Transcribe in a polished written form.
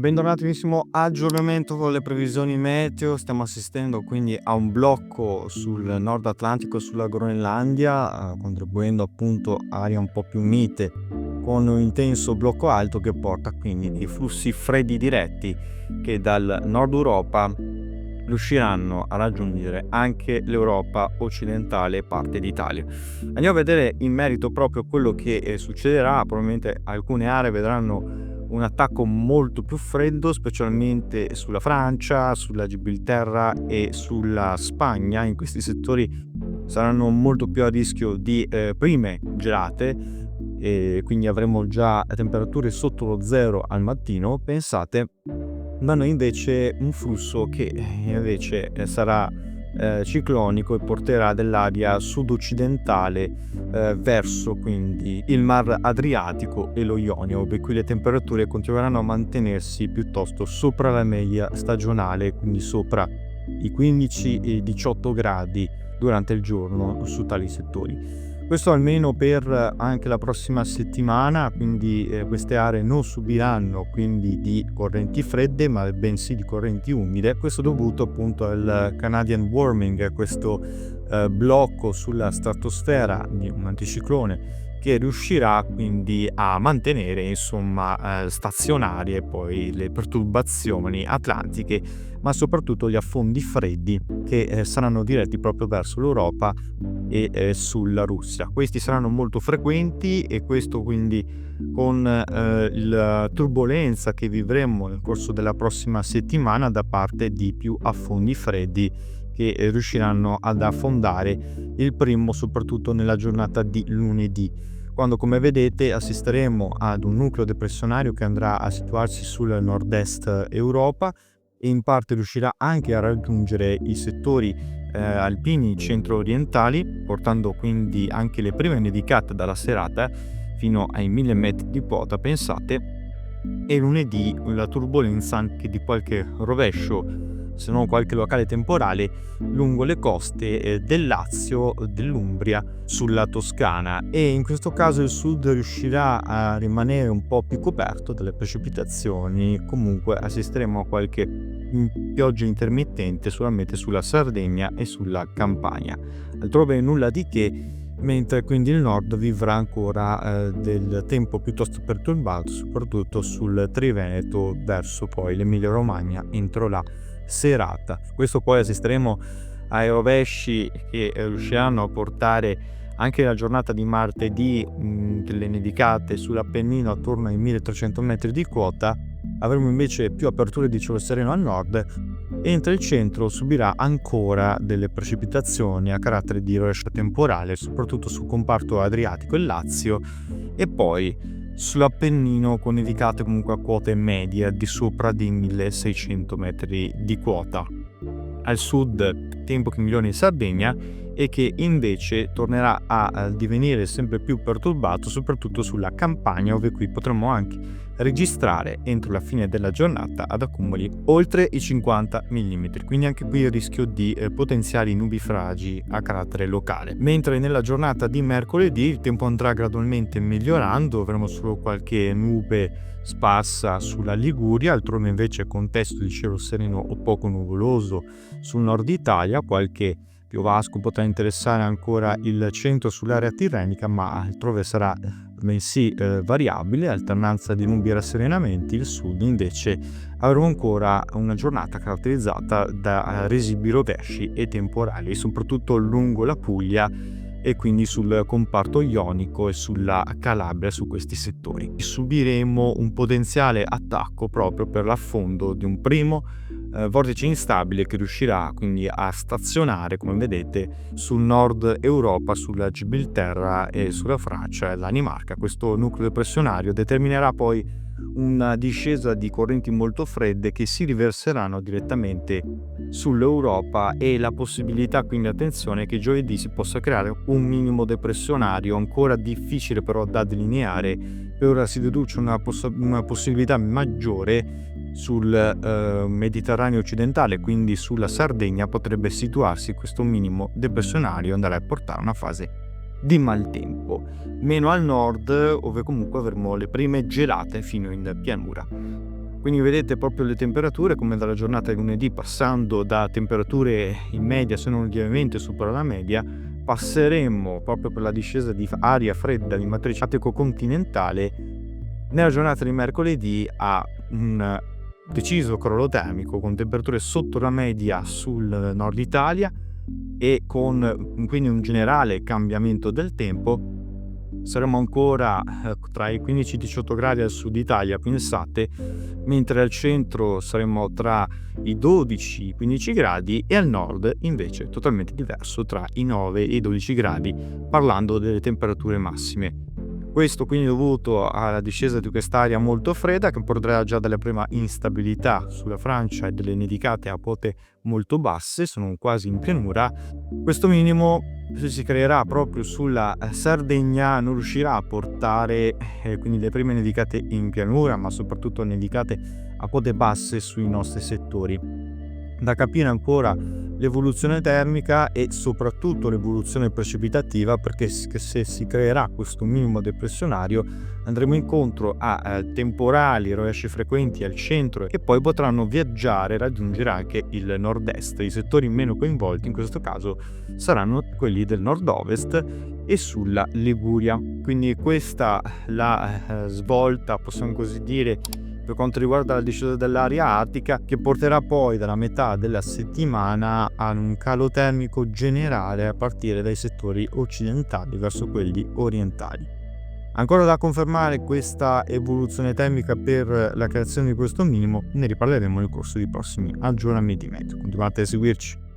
Bentornati, benissimo aggiornamento con le previsioni meteo. Stiamo assistendo quindi a un blocco sul nord Atlantico, sulla Groenlandia, contribuendo appunto a aria un po' più mite con un intenso blocco alto che porta quindi dei flussi freddi diretti che dal nord Europa riusciranno a raggiungere anche l'Europa occidentale e parte d'Italia. Andiamo a vedere in merito proprio a quello che succederà. Probabilmente alcune aree vedranno un attacco molto più freddo, specialmente sulla Francia, sulla Gibilterra e sulla Spagna. In questi settori saranno molto più a rischio di prime gelate, e quindi avremo già temperature sotto lo zero al mattino, pensate. Da noi invece un flusso che invece sarà ciclonico e porterà dell'aria sud-occidentale verso quindi il mar Adriatico e lo Ionio, dove qui le temperature continueranno a mantenersi piuttosto sopra la media stagionale, quindi sopra i 15 e 18 gradi durante il giorno su tali settori. Questo almeno per anche la prossima settimana, quindi queste aree non subiranno quindi di correnti fredde, ma bensì di correnti umide. Questo dovuto appunto al Canadian warming, questo blocco sulla stratosfera di un anticiclone che riuscirà quindi a mantenere insomma stazionarie poi le perturbazioni atlantiche, ma soprattutto gli affondi freddi che saranno diretti proprio verso l'Europa e sulla Russia. Questi saranno molto frequenti, e questo quindi con la turbolenza che vivremo nel corso della prossima settimana da parte di più affondi freddi che riusciranno ad affondare il primo, soprattutto nella giornata di lunedì, quando, come vedete, assisteremo ad un nucleo depressionario che andrà a situarsi sul nord-est Europa e in parte riuscirà anche a raggiungere i settori alpini centro-orientali, portando quindi anche le prime nevicate dalla serata fino ai 1000 metri di quota, pensate. E lunedì la turbolenza anche di qualche rovescio, se non qualche locale temporale, lungo le coste del Lazio, dell'Umbria, sulla Toscana, e in questo caso il sud riuscirà a rimanere un po' più coperto dalle precipitazioni. Comunque assisteremo a qualche pioggia intermittente solamente sulla Sardegna e sulla Campania. Altrove nulla di che, mentre quindi il nord vivrà ancora del tempo piuttosto perturbato, soprattutto sul Triveneto verso poi l'Emilia Romagna entro la serata. Questo poi assisteremo ai rovesci che riusciranno a portare anche la giornata di martedì delle nevicate sull'Appennino attorno ai 1300 metri di quota. Avremo invece più aperture di cielo sereno al nord, mentre il centro subirà ancora delle precipitazioni a carattere di rovescio temporale, soprattutto sul comparto Adriatico e Lazio, e poi sull'Appennino con nevicate comunque a quote medie al di sopra di 1600 metri di quota. Al sud tempo che migliora in Sardegna, e che invece tornerà a divenire sempre più perturbato soprattutto sulla Campania, dove qui potremo anche registrare entro la fine della giornata ad accumuli oltre i 50 mm, quindi anche qui il rischio di potenziali nubifragi a carattere locale. Mentre nella giornata di mercoledì il tempo andrà gradualmente migliorando, avremo solo qualche nube sparsa sulla Liguria, altrove invece contesto di cielo sereno o poco nuvoloso sul nord Italia. Qualche piovasco potrà interessare ancora il centro sull'area tirrenica, ma altrove sarà bensì variabile, alternanza di nubi e rasserenamenti. Il sud invece avremo ancora una giornata caratterizzata da residui rovesci e temporali, soprattutto lungo la Puglia e quindi sul comparto ionico e sulla Calabria. Su questi settori subiremo un potenziale attacco proprio per l'affondo di un primo vortice instabile che riuscirà quindi a stazionare, come vedete, sul nord Europa, sulla Gibilterra e sulla Francia e la Danimarca. Questo nucleo depressionario determinerà poi una discesa di correnti molto fredde che si riverseranno direttamente sull'Europa, e la possibilità, quindi attenzione, che giovedì si possa creare un minimo depressionario ancora difficile però da delineare. Per ora si deduce una possibilità maggiore sul Mediterraneo occidentale, quindi sulla Sardegna potrebbe situarsi questo minimo depressionario e andare a portare una fase di maltempo, meno al nord, dove comunque avremo le prime gelate fino in pianura. Quindi vedete proprio le temperature come dalla giornata di lunedì, passando da temperature in media se non lievemente sopra la media, passeremmo proprio per la discesa di aria fredda di matrice attico-continentale nella giornata di mercoledì a un deciso crollo termico con temperature sotto la media sul nord Italia e con quindi un generale cambiamento del tempo. Saremo ancora tra i 15 e i 18 gradi al sud Italia, pensate, mentre al centro saremo tra i 12 e i 15 gradi e al nord invece totalmente diverso, tra i 9 e i 12 gradi, parlando delle temperature massime. Questo quindi dovuto alla discesa di quest'aria molto fredda che porterà già della prima instabilità sulla Francia e delle nevicate a quote molto basse, sono quasi in pianura. Questo minimo si creerà proprio sulla Sardegna, non riuscirà a portare quindi le prime nevicate in pianura, ma soprattutto nevicate a quote basse sui nostri settori. Da capire ancora l'evoluzione termica e soprattutto l'evoluzione precipitativa, perché se si creerà questo minimo depressionario andremo incontro a temporali rovesci frequenti al centro che poi potranno viaggiare e raggiungere anche il nord-est. I settori meno coinvolti in questo caso saranno quelli del nord-ovest e sulla Liguria. Quindi questa la svolta, possiamo così dire, per quanto riguarda la discesa dell'aria artica, che porterà poi dalla metà della settimana a un calo termico generale a partire dai settori occidentali verso quelli orientali. Ancora da confermare questa evoluzione termica per la creazione di questo minimo, ne riparleremo nel corso dei prossimi aggiornamenti meteo. Continuate a seguirci.